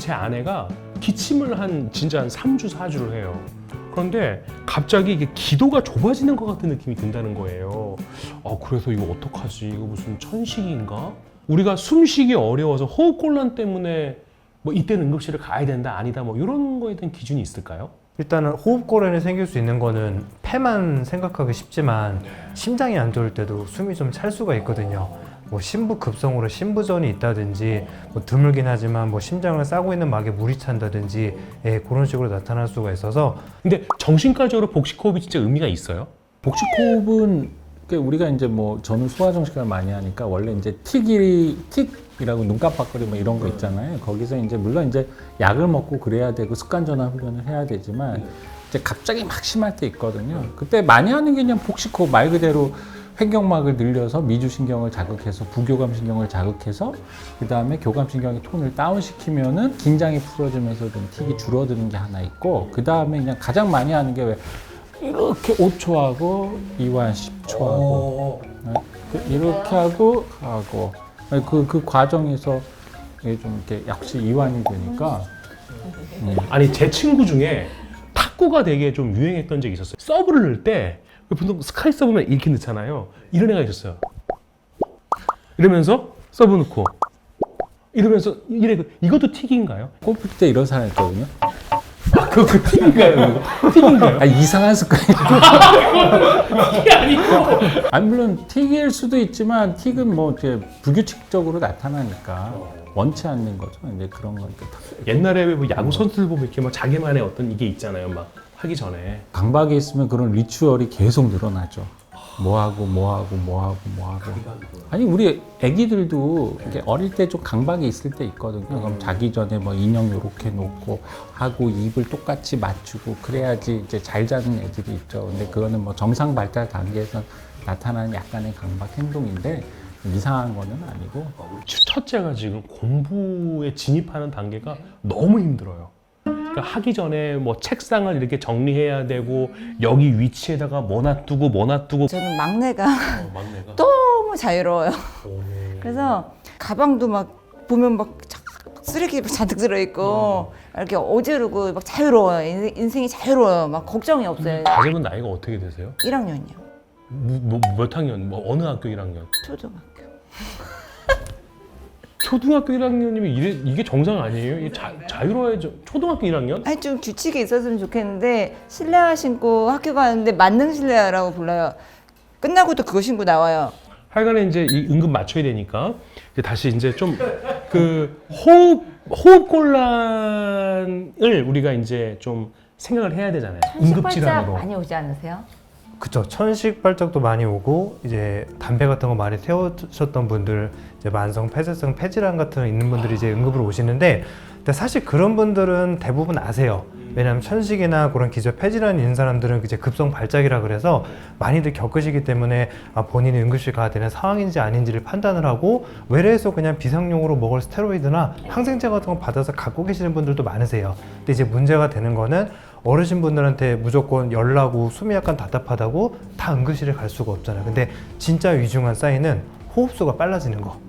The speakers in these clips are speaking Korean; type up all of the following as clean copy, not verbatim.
제 아내가 기침을 진짜 한 3주, 4주를 해요. 그런데 갑자기 이게 기도가 좁아지는 것 같은 느낌이 든다는 거예요. 그래서 이거 어떡하지? 이거 무슨 천식인가? 우리가 숨쉬기 어려워서 호흡곤란 때문에 뭐 이때는 응급실을 가야 된다, 아니다, 뭐 이런 거에 대한 기준이 있을까요? 일단은 호흡곤란이 생길 수 있는 거는 폐만 생각하기 쉽지만 심장이 안 좋을 때도 숨이 좀 찰 수가 있거든요. 뭐 심부급성으로 심부전이 있다든지 뭐 드물긴 하지만 뭐 심장을 싸고 있는 막에 물이 찬다든지 그런 식으로 나타날 수가 있어서. 근데 정신과적으로 복식호흡이 진짜 의미가 있어요? 복식호흡은 우리가 이제 뭐 저는 소아정신과를 많이 하니까 원래 이제 틱이라고 눈 깜빡거리 뭐 이런 거 있잖아요. 거기서 이제 물론 이제 약을 먹고 그래야 되고 습관전환 훈련을 해야 되지만 이제 갑자기 막 심할 때 있거든요. 그때 많이 하는 게 그냥 복식호흡, 말 그대로 횡격막을 늘려서 미주신경을 자극해서 부교감신경을 자극해서 그 다음에 교감신경의 톤을 다운시키면은 긴장이 풀어지면서 좀 틱이 줄어드는 게 하나 있고, 그 다음에 그냥 가장 많이 하는 게 왜 이렇게 5초하고 이완 10초하고 이렇게 하고 그 과정에서 이게 좀 이렇게 역시 이완이 되니까. 아니 제 친구 중에 탁구가 되게 좀 유행했던 적이 있었어요. 서브를 넣을 때 보통 스카이 서브면 이렇게 넣잖아요. 이런 애가 있었어요. 이러면서 서브 넣고 이러면서 이것도 틱인가요? 골프 때 이런 사람 있거든요. 그거 틱인가요? 틱인가요? 이상한 습관이. 틱이 아니고. 아니 물론 틱일 수도 있지만 틱은 뭐 이렇게 불규칙적으로 나타나니까 원치 않는 거죠. 이제 그런 건 옛날에 뭐 야구 선수들 보면 이렇게 막 자기만의 어떤 이게 있잖아요. 막 하기 전에 강박이 있으면 그런 리추얼이 계속 늘어나죠. 뭐하고. 아니 우리 애기들도 이렇게 어릴 때 좀 강박이 있을 때 있거든요. 그럼 자기 전에 뭐 인형 요렇게 놓고 하고 입을 똑같이 맞추고 그래야지 이제 잘 자는 애들이 있죠. 근데 그거는 뭐 정상 발달 단계에서 나타나는 약간의 강박 행동인데 이상한 거는 아니고. 첫째가 지금 공부에 진입하는 단계가 너무 힘들어요. 그러니까 하기 전에 뭐 책상을 이렇게 정리해야 되고 여기 위치에다가 뭐 놔두고 저는 막내가 막내가 너무 자유로워요. 그래서 가방도 막 보면 막 쓰레기 잔뜩 들어있고 이렇게 어지르고 막 자유로워요. 인생이 자유로워요. 막 걱정이 없어요. 가족은 나이가 어떻게 되세요? 1학년이요. 몇 학년? 뭐 어느 학교 1학년? 초등학교. 초등학교 1학년이면 이게 정상 아니에요? 이게 자유로워야죠. 초등학교 1학년? 아니 좀 규칙이 있었으면 좋겠는데 실내화 신고 학교 가는데 만능 실내화라고 불러요. 끝나고도 그거 신고 나와요. 하여간에 이제 이 응급 맞춰야 되니까 이제 다시 이제 좀 그 호흡곤란을 우리가 이제 좀 생각을 해야 되잖아요. 응급질환으로. 많이 오지 않으세요? 그쵸. 천식 발작도 많이 오고 이제 담배 같은 거 많이 태우셨던 분들, 이제 만성 폐쇄성 폐질환 같은 거 있는 분들이 이제 응급으로 오시는데, 근데 사실 그런 분들은 대부분 아세요. 왜냐하면 천식이나 그런 기저 폐질환이 있는 사람들은 이제 급성 발작이라 그래서 많이들 겪으시기 때문에 본인이 응급실 가야 되는 상황인지 아닌지를 판단을 하고 외래에서 그냥 비상용으로 먹을 스테로이드나 항생제 같은 거 받아서 갖고 계시는 분들도 많으세요. 근데 이제 문제가 되는 거는 어르신분들한테 무조건 열나고 숨이 약간 답답하다고 다 응급실에 갈 수가 없잖아요. 근데 진짜 위중한 사인은 호흡수가 빨라지는 거.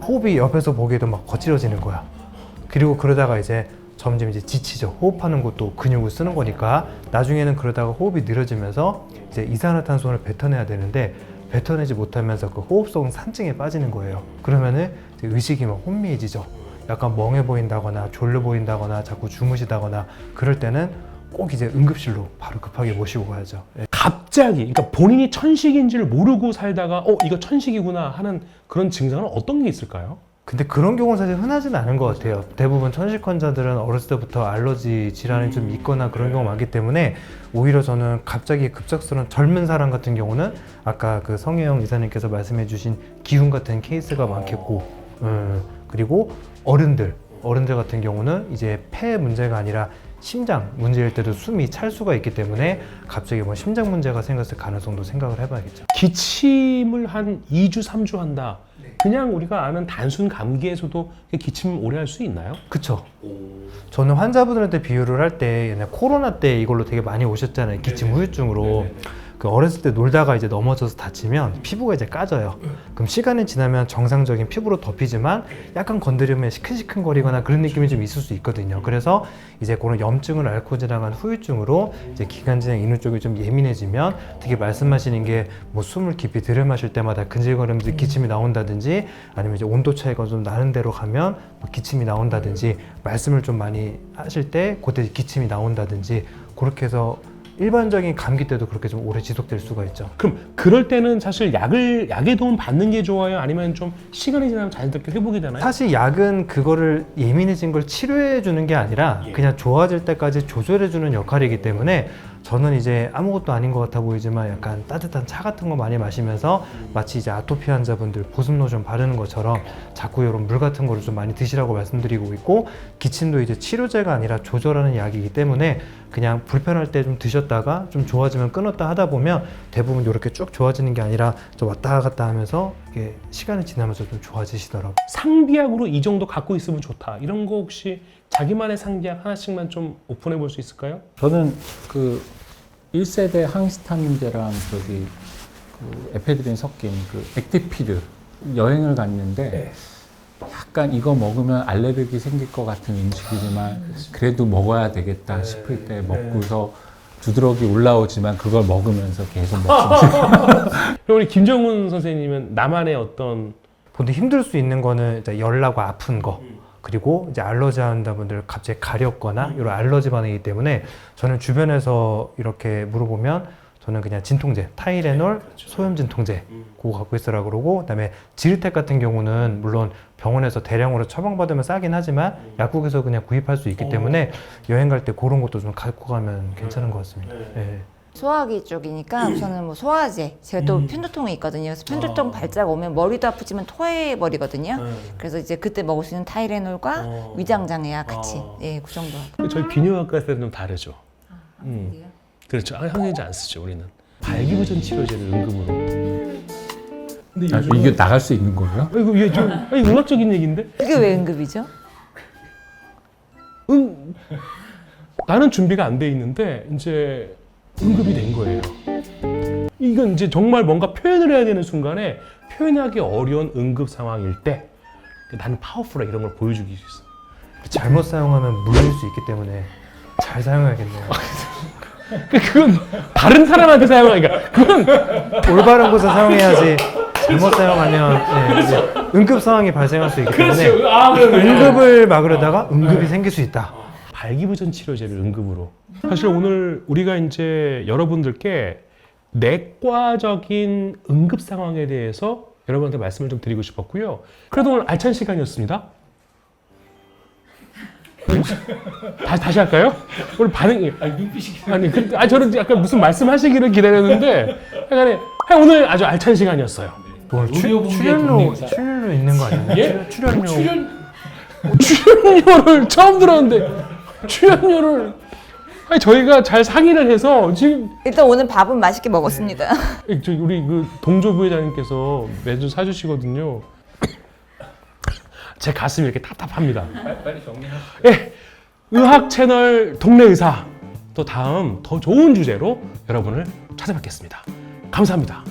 호흡이 옆에서 보기에도 막 거칠어지는 거야. 그리고 그러다가 이제 점점 이제 지치죠. 호흡하는 것도 근육을 쓰는 거니까 나중에는 그러다가 호흡이 느려지면서 이제 이산화탄소를 뱉어내야 되는데 뱉어내지 못하면서 그 호흡성 산증에 빠지는 거예요. 그러면은 이제 의식이 막 혼미해지죠. 약간 멍해 보인다거나 졸려 보인다거나 자꾸 주무시다거나 그럴 때는 꼭 이제 응급실로 바로 급하게 모시고 가야죠. 갑자기 그러니까 본인이 천식인지를 모르고 살다가 이거 천식이구나 하는 그런 증상은 어떤 게 있을까요? 근데 그런 경우는 사실 흔하지는 않은 것 같아요. 대부분 천식 환자들은 어렸을 때부터 알러지 질환이 좀 있거나 그런 경우가 많기 때문에 오히려 저는 갑자기 급작스러운 젊은 사람 같은 경우는 아까 그 성혜영 이사님께서 말씀해 주신 기운 같은 케이스가 많겠고, 그리고 어른들 같은 경우는 이제 폐 문제가 아니라 심장 문제일 때도 숨이 찰 수가 있기 때문에 갑자기 뭐 심장 문제가 생겼을 가능성도 생각을 해봐야겠죠. 기침을 한 2주, 3주 한다. 그냥 우리가 아는 단순 감기에서도 기침 오래 할 수 있나요? 그쵸. 저는 환자분들한테 비유를 할 때 옛날 코로나 때 이걸로 되게 많이 오셨잖아요. 기침 후유증으로. 그 어렸을 때 놀다가 이제 넘어져서 다치면 피부가 이제 까져요. 그럼 시간이 지나면 정상적인 피부로 덮이지만 약간 건드리면 시큰시큰거리거나 그런 느낌이 좀 있을 수 있거든요. 그래서 이제 그런 염증을 앓고 지나간 후유증으로 이제 기관지나 인후 쪽이 좀 예민해지면 특히 말씀하시는 게 뭐 숨을 깊이 들여 마실 때마다 근질거리면서 기침이 나온다든지 아니면 이제 온도 차이가 좀 나는 대로 가면 뭐 기침이 나온다든지 말씀을 좀 많이 하실 때 그때 기침이 나온다든지 그렇게 해서 일반적인 감기 때도 그렇게 좀 오래 지속될 수가 있죠. 그럼 그럴 때는 사실 약의 도움 받는 게 좋아요? 아니면 좀 시간이 지나면 자연스럽게 회복이 되나요? 사실 약은 그거를 예민해진 걸 치료해 주는 게 아니라 그냥 좋아질 때까지 조절해 주는 역할이기 때문에 저는 이제 아무것도 아닌 것 같아 보이지만 약간 따뜻한 차 같은 거 많이 마시면서 마치 이제 아토피 환자분들 보습 로션 바르는 것처럼 자꾸 이런 물 같은 거를 좀 많이 드시라고 말씀드리고 있고, 기침도 이제 치료제가 아니라 조절하는 약이기 때문에 그냥 불편할 때 좀 드셨다가 좀 좋아지면 끊었다 하다 보면 대부분 이렇게 쭉 좋아지는 게 아니라 좀 왔다 갔다 하면서 이게 시간이 지나면서 좀 좋아지시더라고요. 상비약으로 이 정도 갖고 있으면 좋다. 이런 거 혹시 자기만의 상비약 하나씩만 좀 오픈해 볼 수 있을까요? 저는 그 1세대 항히스타민제랑 저기 그 에페드린 섞인 그 액티피드 여행을 갔는데 약간 이거 먹으면 알레르기 생길 것 같은 음식이지만 그래도 먹어야 되겠다 싶을 때 먹고서 두드러기 올라오지만 그걸 먹으면서 계속 먹습니다. 그럼 우리 김정훈 선생님은 나만의 어떤 보통 힘들 수 있는 거는 이제 열나고 아픈 거, 그리고 이제 알러지 환자분들 갑자기 가렵거나 이런 알러지 반응이기 때문에 저는 주변에서 이렇게 물어보면 저는 그냥 진통제, 타이레놀, 소염 진통제 그거 갖고 있으라 그러고, 그다음에 지르텍 같은 경우는 물론 병원에서 대량으로 처방받으면 싸긴 하지만 약국에서 그냥 구입할 수 있기 때문에 여행 갈 때 그런 것도 좀 갖고 가면 괜찮은 것 같습니다. 네. 소화기 쪽이니까 우선은 뭐 소화제, 제가 또 편두통이 있거든요. 그래서 편두통 발작 오면 머리도 아프지만 토해 버리거든요. 그래서 이제 그때 먹을 수 있는 타이레놀과 위장장애약 같이 예, 그 정도 하고. 저희 비뇨기과에서는 좀 다르죠. 그렇죠. 항생제 안 쓰죠 우리는. 발기부전 치료제를 응급으로. 근데 아, 이게 나갈 수 있는 거예요? 이거 이게 좀 의학적인 얘기인데? 그게 왜 응급이죠? 나는 준비가 안 돼 있는데 이제 응급이 된 거예요. 이건 이제 정말 뭔가 표현을 해야 되는 순간에 표현하기 어려운 응급 상황일 때 나는 파워풀해 이런 걸 보여주기 위해서. 잘못 사용하면 물릴 수 있기 때문에 잘 사용해야겠네요. 그건 다른 사람한테 사용하니까 그건 올바른 곳에 사용해야지. 잘못 사용하면 이제 응급 상황이 발생할 수 있기 때문에 응급을 막으려다가 응급이 생길 수 있다. 발기부전 치료제를 응급으로. 사실 오늘 우리가 이제 여러분들께 내과적인 응급 상황에 대해서 여러분한테 말씀을 좀 드리고 싶었고요. 그래도 오늘 알찬 시간이었습니다. 다시 할까요? 오늘 반응이 저는 약간 무슨 말씀하시기를 기다렸는데 오늘 아주 알찬 시간이었어요. 오늘 출연료 있는 거 아니에요? 예? 출연료 출연료를 처음 들었는데 출연료를 저희가 잘 상의를 해서 지금 일단 오늘 밥은 맛있게 먹었습니다. 우리 그 동조 부회장님께서 매주 사주시거든요. 제 가슴이 이렇게 답답합니다. 빨리 정리하시죠. 예, 의학 채널 동네 의사 또 다음 더 좋은 주제로 여러분을 찾아뵙겠습니다. 감사합니다.